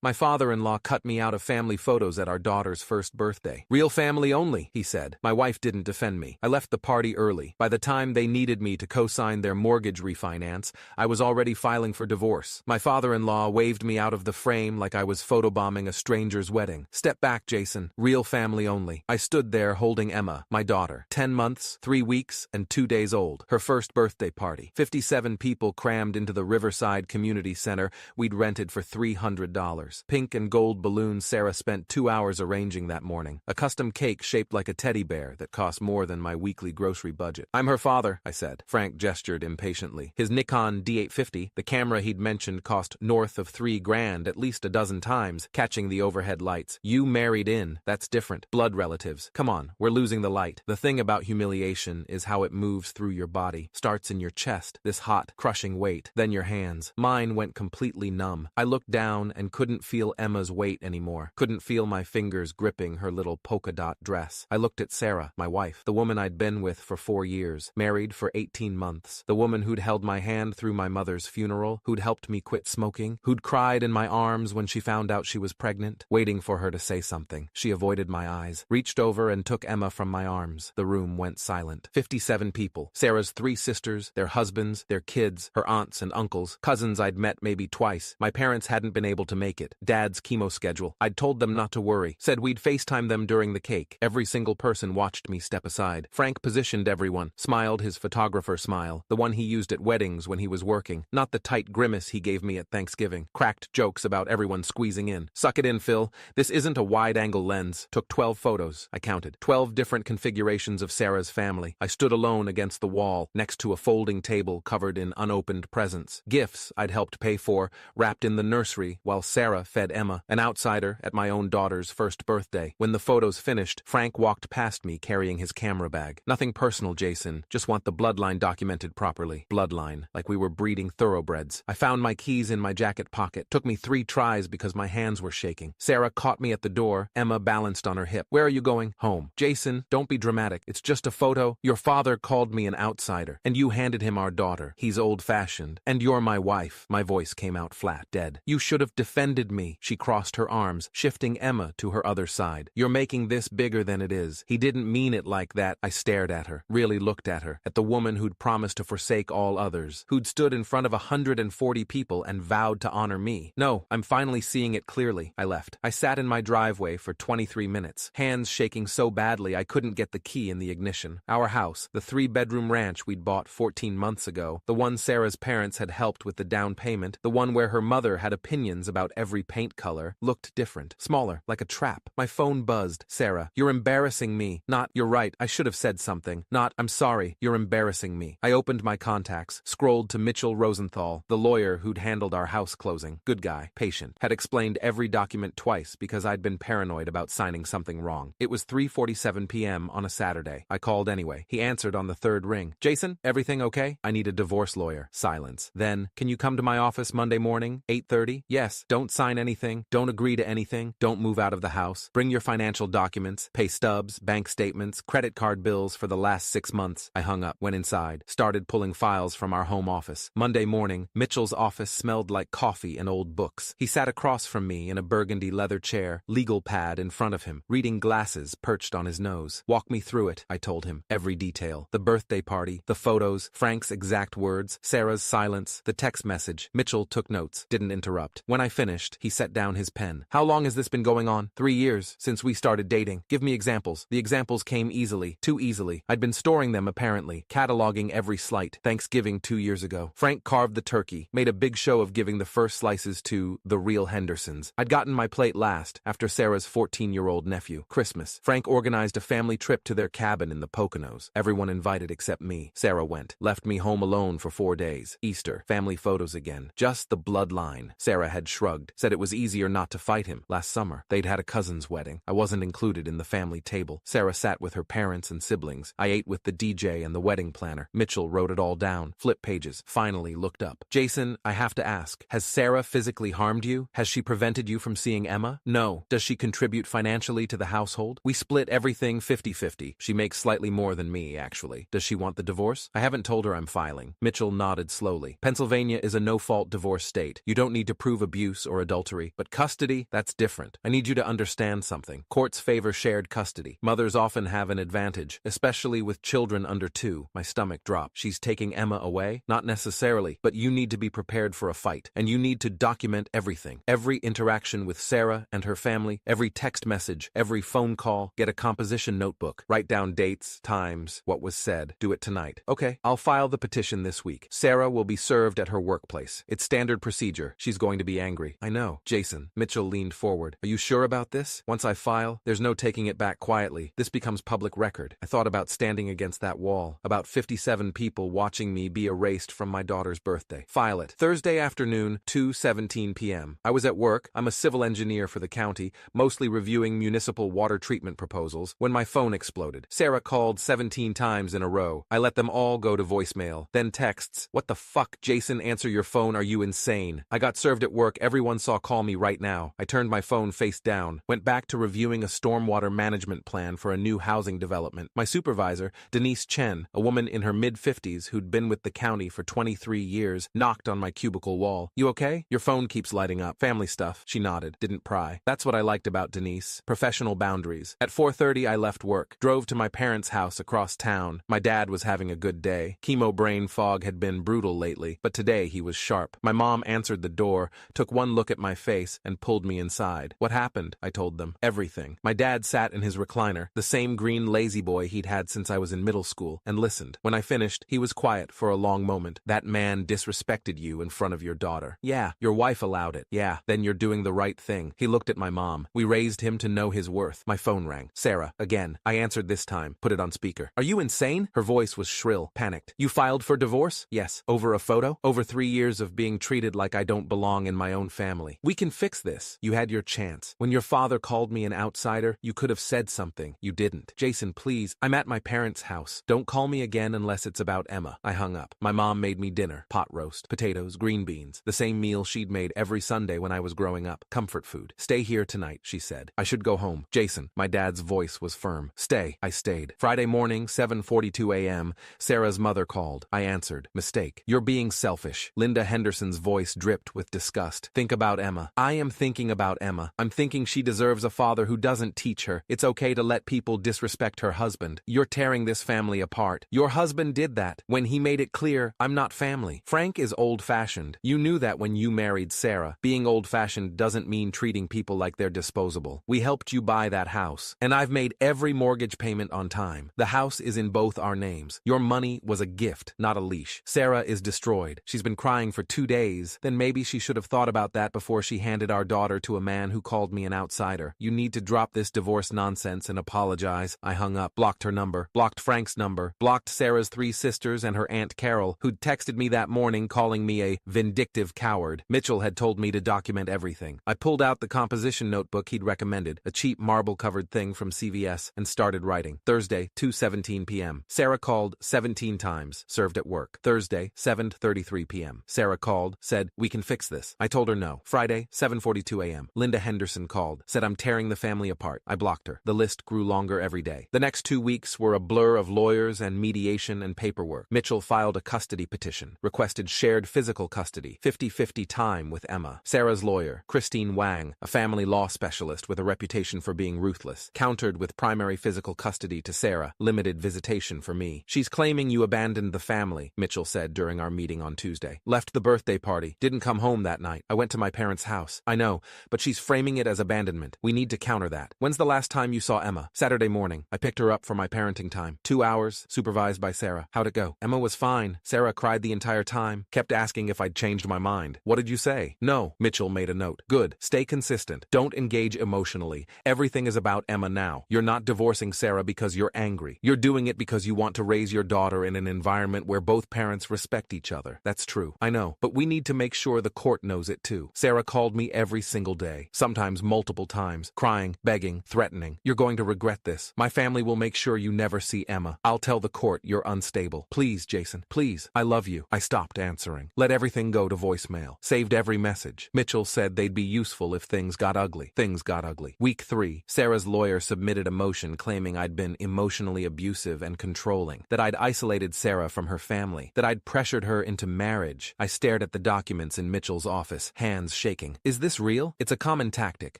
My father-in-law cut me out of family photos at our daughter's first birthday. Real family only, he said. My wife didn't defend me. I left the party early. By the time they needed me to co-sign their mortgage refinance, I was already filing for divorce. My father-in-law waved me out of the frame like I was photobombing a stranger's wedding. Step back, Jason. Real family only. I stood there holding Emma, my daughter, 10 months, 3 weeks, and 2 days old. Her first birthday party. 57 people crammed into the Riverside Community Center we'd rented for $300. Pink and gold balloons Sarah spent 2 hours arranging that morning. A custom cake shaped like a teddy bear that cost more than my weekly grocery budget. I'm her father, I said. Frank gestured impatiently. His Nikon D850, the camera he'd mentioned, cost north of $3,000 at least a dozen times, catching the overhead lights. You married in. That's different. Blood relatives. Come on, we're losing the light. The thing about humiliation is how it moves through your body. Starts in your chest, this hot, crushing weight. Then your hands. Mine went completely numb. I looked down and couldn't feel Emma's weight anymore. Couldn't feel my fingers gripping her little polka dot dress. I looked at Sarah, my wife, the woman I'd been with for 4 years, married for 18 months, the woman who'd held my hand through my mother's funeral, who'd helped me quit smoking, who'd cried in my arms when she found out she was pregnant, waiting for her to say something. She avoided my eyes, reached over and took Emma from my arms. The room went silent. 57 people. Sarah's 3 sisters, their husbands, their kids, her aunts and uncles, cousins I'd met maybe twice. My parents hadn't been able to make it. Dad's chemo schedule. I'd told them not to worry. Said we'd FaceTime them during the cake. Every single person watched me step aside. Frank positioned everyone. Smiled his photographer smile. The one he used at weddings when he was working. Not the tight grimace he gave me at Thanksgiving. Cracked jokes about everyone squeezing in. Suck it in, Phil. This isn't a wide-angle lens. Took 12 photos. I counted. 12 different configurations of Sarah's family. I stood alone against the wall, next to a folding table covered in unopened presents. Gifts I'd helped pay for, wrapped in the nursery, while Sarah fed Emma, an outsider at my own daughter's first birthday. When the photos finished, Frank walked past me carrying his camera bag. Nothing personal, Jason. Just want the bloodline documented properly. Bloodline, like we were breeding thoroughbreds. I found my keys in my jacket pocket. Took me 3 tries because my hands were shaking. Sarah caught me at the door, Emma balanced on her hip. Where are you going? Home. Jason, don't be dramatic. It's just a photo. Your father called me an outsider, and you handed him our daughter. He's old-fashioned. And you're my wife. My voice came out flat, dead. You should have defended me. She crossed her arms, shifting Emma to her other side. You're making this bigger than it is. He didn't mean it like that. I stared at her, really looked at her, at the woman who'd promised to forsake all others, who'd stood in front of 140 people and vowed to honor me. No, I'm finally seeing it clearly. I left. I sat in my driveway for 23 minutes, hands shaking so badly I couldn't get the key in the ignition. Our house, the 3-bedroom ranch we'd bought 14 months ago, the one Sarah's parents had helped with the down payment, the one where her mother had opinions about every paint color, looked different, smaller, like a trap. My phone buzzed. Sarah, you're embarrassing me. Not, you're right, I should have said something. Not, I'm sorry, you're embarrassing me. I opened my contacts, scrolled to Mitchell Rosenthal, the lawyer who'd handled our house closing. Good guy, patient, had explained every document twice because I'd been paranoid about signing something wrong. It was 3:47 p.m. on a Saturday. I called anyway. He answered on the 3rd ring. Jason, everything okay? I need a divorce lawyer. Silence. Then, can you come to my office Monday morning, 8:30? Yes. Don't sign anything. Don't agree to anything. Don't move out of the house. Bring your financial documents, pay stubs, bank statements, credit card bills for the last 6 months. I hung up, went inside, started pulling files from our home office. Monday morning, Mitchell's office smelled like coffee and old books. He sat across from me in a burgundy leather chair, legal pad in front of him, reading glasses perched on his nose. Walk me through it, I told him. Every detail. The birthday party, the photos, Frank's exact words, Sarah's silence, the text message. Mitchell took notes, didn't interrupt. When I finished, he set down his pen. How long has this been going on? 3 years, since we started dating. Give me examples. The examples came easily, too easily. I'd been storing them apparently, cataloging every slight. Thanksgiving 2 years ago. Frank carved the turkey, made a big show of giving the first slices to the real Hendersons. I'd gotten my plate last, after Sarah's 14-year-old nephew. Christmas. Frank organized a family trip to their cabin in the Poconos. Everyone invited except me. Sarah went. Left me home alone for 4 days. Easter. Family photos again. Just the bloodline. Sarah had shrugged. Said it was easier not to fight him. Last summer, they'd had a cousin's wedding. I wasn't included in the family table. Sarah sat with her parents and siblings. I ate with the DJ and the wedding planner. Mitchell wrote it all down. Flip pages. Finally looked up. Jason, I have to ask. Has Sarah physically harmed you? Has she prevented you from seeing Emma? No. Does she contribute financially to the household? We split everything 50-50. She makes slightly more than me, actually. Does she want the divorce? I haven't told her I'm filing. Mitchell nodded slowly. Pennsylvania is a no-fault divorce state. You don't need to prove abuse or a adultery, but custody, that's different. I need you to understand something. Courts favor shared custody. Mothers often have an advantage, especially with children under 2. My stomach dropped. She's taking Emma away? Not necessarily, but you need to be prepared for a fight, and you need to document everything. Every interaction with Sarah and her family, every text message, every phone call. Get a composition notebook. Write down dates, times, what was said. Do it tonight. Okay, I'll file the petition this week. Sarah will be served at her workplace. It's standard procedure. She's going to be angry. I know. Jason. Mitchell leaned forward. Are you sure about this? Once I file, there's no taking it back quietly. This becomes public record. I thought about standing against that wall. About 57 people watching me be erased from my daughter's birthday. File it. Thursday afternoon, 2:17 p.m. I was at work. I'm a civil engineer for the county, mostly reviewing municipal water treatment proposals, when my phone exploded. Sarah called 17 times in a row. I let them all go to voicemail. Then texts. What the fuck, Jason, answer your phone, are you insane? I got served at work, everyone saw call me right now. I turned my phone face down, went back to reviewing a stormwater management plan for a new housing development. My supervisor, Denise Chen, a woman in her mid-50s who'd been with the county for 23 years, knocked on my cubicle wall. You okay? Your phone keeps lighting up. Family stuff. She nodded, didn't pry. That's what I liked about Denise. Professional boundaries. At 4:30 I left work, drove to my parents' house across town. My dad was having a good day. Chemo brain fog had been brutal lately, but today he was sharp. My mom answered the door, took one look at my face, and pulled me inside. What happened? I told them. Everything. My dad sat in his recliner, the same green lazy boy he'd had since I was in middle school, and listened. When I finished, he was quiet for a long moment. That man disrespected you in front of your daughter. Yeah, your wife allowed it. Yeah, then you're doing the right thing. He looked at my mom. We raised him to know his worth. My phone rang. Sarah, again. I answered this time. Put it on speaker. Are you insane? Her voice was shrill, panicked. You filed for divorce? Yes. Over a photo? Over 3 years of being treated like I don't belong in my own family. We can fix this. You had your chance. When your father called me an outsider, you could have said something. You didn't. Jason, please. I'm at my parents' house. Don't call me again unless it's about Emma. I hung up. My mom made me dinner. Pot roast, potatoes, green beans. The same meal she'd made every Sunday when I was growing up. Comfort food. Stay here tonight, she said. I should go home. Jason. My dad's voice was firm. Stay. I stayed. Friday morning, 7:42 a.m., Sarah's mother called. I answered. Mistake. You're being selfish. Linda Henderson's voice dripped with disgust. Think about Emma. I am thinking about Emma. I'm thinking she deserves a father who doesn't teach her it's okay to let people disrespect her husband. You're tearing this family apart. Your husband did that when he made it clear, I'm not family. Frank is old-fashioned. You knew that when you married Sarah. Being old-fashioned doesn't mean treating people like they're disposable. We helped you buy that house, and I've made every mortgage payment on time. The house is in both our names. Your money was a gift, not a leash. Sarah is destroyed. She's been crying for 2 days. Then maybe she should have thought about that before she handed our daughter to a man who called me an outsider. You need to drop this divorce nonsense and apologize. I hung up, blocked her number, blocked Frank's number, blocked Sarah's 3 sisters and her Aunt Carol, who'd texted me that morning calling me a vindictive coward. Mitchell had told me to document everything. I pulled out the composition notebook he'd recommended, a cheap marble-covered thing from CVS, and started writing. Thursday, 2:17 p.m. Sarah called 17 times, served at work. Thursday, 7:33 p.m. Sarah called, said, we can fix this. I told her no. Friday, 7:42 a.m. Linda Henderson called, said I'm tearing the family apart. I blocked her. The list grew longer every day. The next 2 weeks were a blur of lawyers and mediation and paperwork. Mitchell filed a custody petition, requested shared physical custody, 50-50 time with Emma. Sarah's lawyer, Christine Wang, a family law specialist with a reputation for being ruthless, countered with primary physical custody to Sarah, limited visitation for me. She's claiming you abandoned the family, Mitchell said during our meeting on Tuesday. Left the birthday party, didn't come home that night. I went to my parents' house. I know, but she's framing it as abandonment. We need to counter that. When's the last time you saw Emma? Saturday morning. I picked her up for my parenting time. 2 hours, supervised by Sarah. How'd it go? Emma was fine. Sarah cried the entire time, kept asking if I'd changed my mind. What did you say? No. Mitchell made a note. Good. Stay consistent. Don't engage emotionally. Everything is about Emma now. You're not divorcing Sarah because you're angry. You're doing it because you want to raise your daughter in an environment where both parents respect each other. That's true. I know. But we need to make sure the court knows it too. Sarah called me every single day, sometimes multiple times, crying, begging, threatening. You're going to regret this. My family will make sure you never see Emma. I'll tell the court you're unstable. Please, Jason. Please. I love you. I stopped answering. Let everything go to voicemail. Saved every message. Mitchell said they'd be useful if things got ugly. Things got ugly. Week 3. Sarah's lawyer submitted a motion claiming I'd been emotionally abusive and controlling, that I'd isolated Sarah from her family, that I'd pressured her into marriage. I stared at the documents in Mitchell's office, hands shaking. Is this real? It's a common tactic.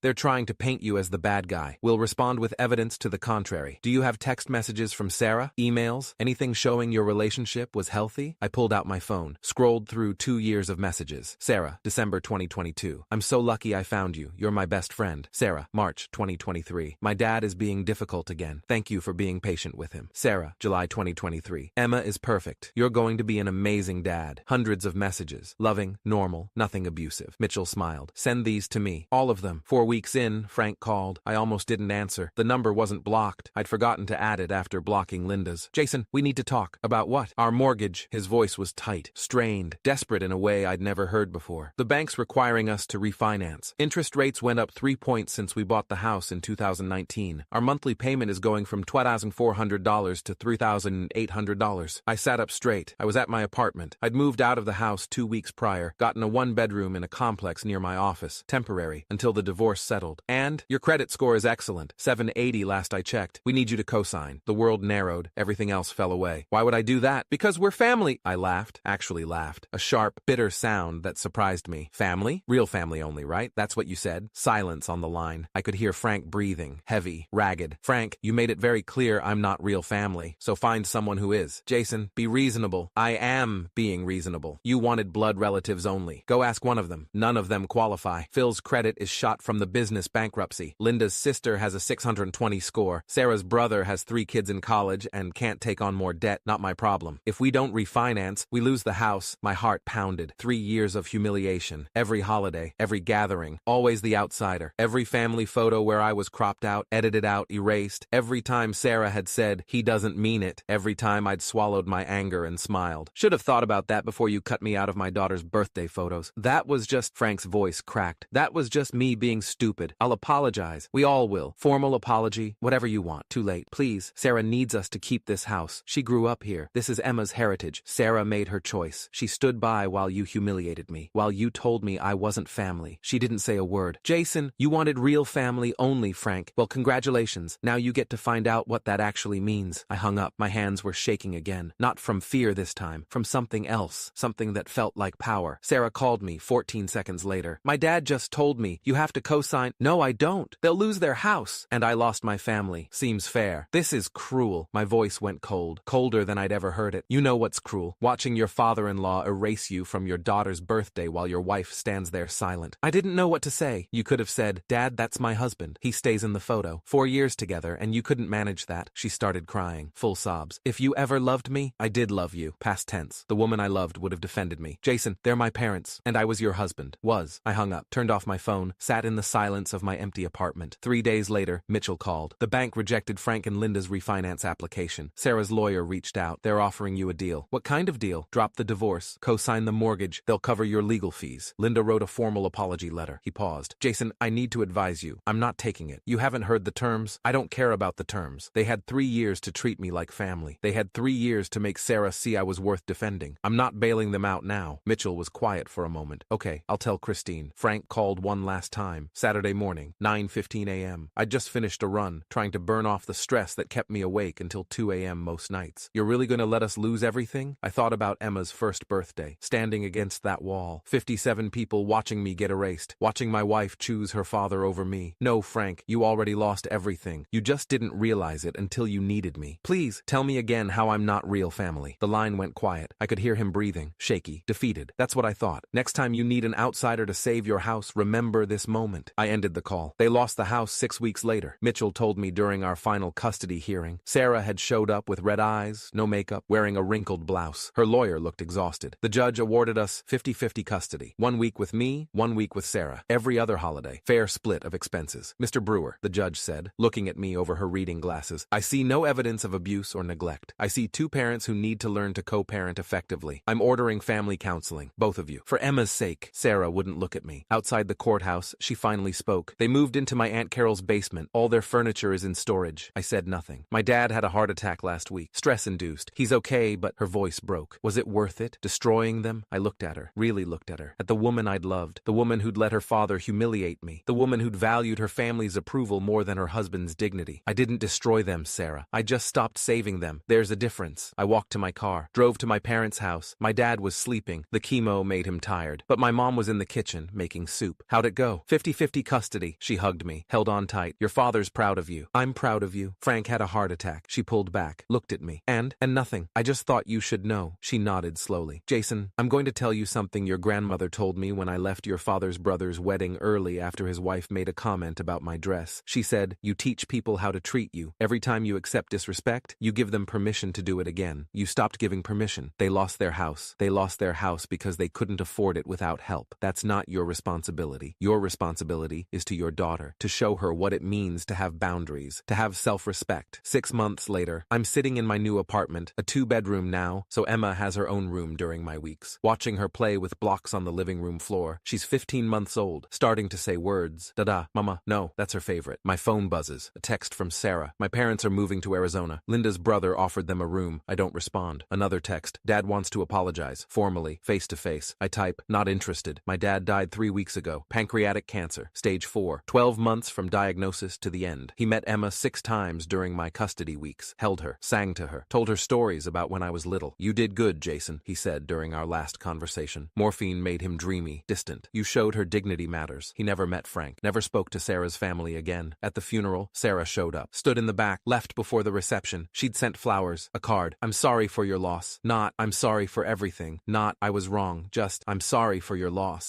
They're trying to paint you as the bad guy. We'll respond with evidence to the contrary. Do you have text messages from Sarah? Emails? Anything showing your relationship was healthy? I pulled out my phone, scrolled through 2 years of messages. Sarah, December 2022. I'm so lucky I found you. You're my best friend. Sarah, March 2023. My dad is being difficult again. Thank you for being patient with him. Sarah, July 2023. Emma is perfect. You're going to be an amazing dad. Hundreds of messages. Loving, normal, nothing abusive. Mitchell smiled. Send these to me. All of them. 4 weeks in, Frank called. I almost didn't answer. The number wasn't blocked. I'd forgotten to add it after blocking Linda's. Jason, we need to talk. About what? Our mortgage. His voice was tight, strained, desperate in a way I'd never heard before. The bank's requiring us to refinance. Interest rates went up 3 points since we bought the house in 2019. Our monthly payment is going from $2,400 to $3,800. I sat up straight. I was at my apartment. I'd moved out of the house 2 weeks prior, gotten a 1-bedroom in a complex near my office, temporary, until the divorce settled. And your credit score is excellent. 780 last I checked. We need you to co-sign. The world narrowed. Everything else fell away. Why would I do that? Because we're family. I laughed. Actually laughed. A sharp, bitter sound that surprised me. Family? Real family only, right? That's what you said. Silence on the line. I could hear Frank breathing, heavy, ragged. Frank, you made it very clear I'm not real family, so find someone who is. Jason, be reasonable. I am being reasonable. You wanted blood relatives only. Go ask one of them. None of them qualify. Phil's credit is shot from the business bankruptcy. Linda's sister has a 620 score. Sarah's brother has 3 kids in college and can't take on more debt. Not my problem. If we don't refinance, we lose the house. My heart pounded. 3 years of humiliation. Every holiday, every gathering, always the outsider. Every family photo where I was cropped out, edited out, erased. Every time Sarah had said, he doesn't mean it. Every time I'd swallowed my anger and smiled. Should have thought about that before you cut me out of my daughter's birthday photos. That was just— Frank's voice cracked. That was just me being stupid. I'll apologize. We all will. Formal apology, whatever you want. Too late. Please. Sarah needs us to keep this house. She grew up here. This is Emma's heritage. Sarah made her choice. She stood by while you humiliated me, while you told me I wasn't family. She didn't say a word. Jason, you wanted real family only, Frank. Well, congratulations. Now you get to find out what that actually means. I hung up. My hands were shaking again. Not from fear this time. From something else. Something that felt like power. Sarah called me 14 seconds later. My dad just told me, you have to co-sign. No, I don't. They'll lose their house. And I lost my family. Seems fair. This is cruel. My voice went cold. Colder than I'd ever heard it. You know what's cruel. Watching your father-in-law erase you from your daughter's birthday while your wife stands there silent. I didn't know what to say. You could have said, Dad, that's my husband. He stays in the photo. 4 years together, and you couldn't manage that. She started crying. Full sobs. If you ever loved me, I did love you. Past tense. The woman I loved would have defended me. Jason, they're my parents, and I was your husband. Was. I hung up, turned off my phone, sat in the silence of my empty apartment. 3 days later, Mitchell called. The bank rejected Frank and Linda's refinance application. Sarah's lawyer reached out. They're offering you a deal. What kind of deal? Drop the divorce. Co-sign the mortgage. They'll cover your legal fees. Linda wrote a formal apology letter. He paused. Jason, I need to advise you. I'm not taking it. You haven't heard the terms. I don't care about the terms. They had 3 years to treat me like family. They had 3 years to make Sarah see I was worth defending. I'm not bailing them out now. Mitchell was quiet for a moment. Okay, I'll tell Christine. Frank called one last time. Saturday morning, 9:15 a.m. I'd just finished a run, trying to burn off the stress that kept me awake until 2 a.m. most nights. You're really going to let us lose everything? I thought about Emma's first birthday, standing against that wall. 57 people watching me get erased, watching my wife choose her father over me. No, Frank, you already lost everything. You just didn't realize it until you needed me. Please, tell me again how I'm not real family. The line went quiet. I could hear him breathing, shaky, defeated. That's what I thought. Next time you need an outsider to save your house, remember this moment. I ended the call. They lost the house 6 weeks later. Mitchell told me during our final custody hearing. Sarah had showed up with red eyes, no makeup, wearing a wrinkled blouse. Her lawyer looked exhausted. The judge awarded us 50-50 custody. 1 week with me, 1 week with Sarah. Every other holiday. Fair split of expenses. Mr. Brewer, the judge said, looking at me over her reading glasses, I see no evidence of abuse or neglect. I see 2 parents who need to learn to co-parent effectively. I'm ordering family counseling, both of you. For Emma's sake. Sarah wouldn't look at me. Outside the courthouse, she finally spoke. They moved into my Aunt Carol's basement. All their furniture is in storage. I said nothing. My dad had a heart attack last week. Stress-induced. He's okay, but her voice broke. Was it worth it? Destroying them? I looked at her. Really looked at her. At the woman I'd loved. The woman who'd let her father humiliate me. The woman who'd valued her family's approval more than her husband's dignity. I didn't destroy them, Sarah. I just stopped saving them. There's a difference. I walked to my car. Drove to my parents' house. My dad was sleeping. The chemo made him tired. But my mom was in the kitchen, making soup. How'd it go? 50-50 custody. She hugged me, held on tight. Your father's proud of you. I'm proud of you. Frank had a heart attack. She pulled back, looked at me. And nothing. I just thought you should know. She nodded slowly. Jason, I'm going to tell you something your grandmother told me when I left your father's brother's wedding early after his wife made a comment about my dress. She said, you teach people how to treat you. Every time you accept disrespect, you give them permission to do it again. You stopped giving permission. They lost their house. They lost their house because they couldn't afford it without help. That's not your responsibility. Your responsibility is to your daughter, to show her what it means to have boundaries, to have self-respect. 6 months later, I'm sitting in my new apartment, a 2-bedroom now, so Emma has her own room during my weeks. Watching her play with blocks on the living room floor. She's 15 months old, starting to say words. Dada, mama, no, that's her favorite. My phone buzzes. A text from Sarah. My parents are moving to Arizona. Linda's brother offered them a room. I don't respond. Another text. Dad wants to apologize. Formally, face to face. I type, not interested. My dad died 3 weeks ago. Pancreatic cancer. Stage 4. 12 months from diagnosis to the end. He met Emma 6 times during my custody weeks. Held her. Sang to her. Told her stories about when I was little. You did good, Jason, he said during our last conversation. Morphine made him dreamy, distant. You showed her dignity matters. He never met Frank. Never spoke to Sarah's family again. At the funeral, Sarah showed up. Stood in the back. Left before the reception. She'd sent flowers. A card. I'm sorry for your loss. Not, I'm sorry for everything. Not, I was wrong. Just, I'm sorry for your loss.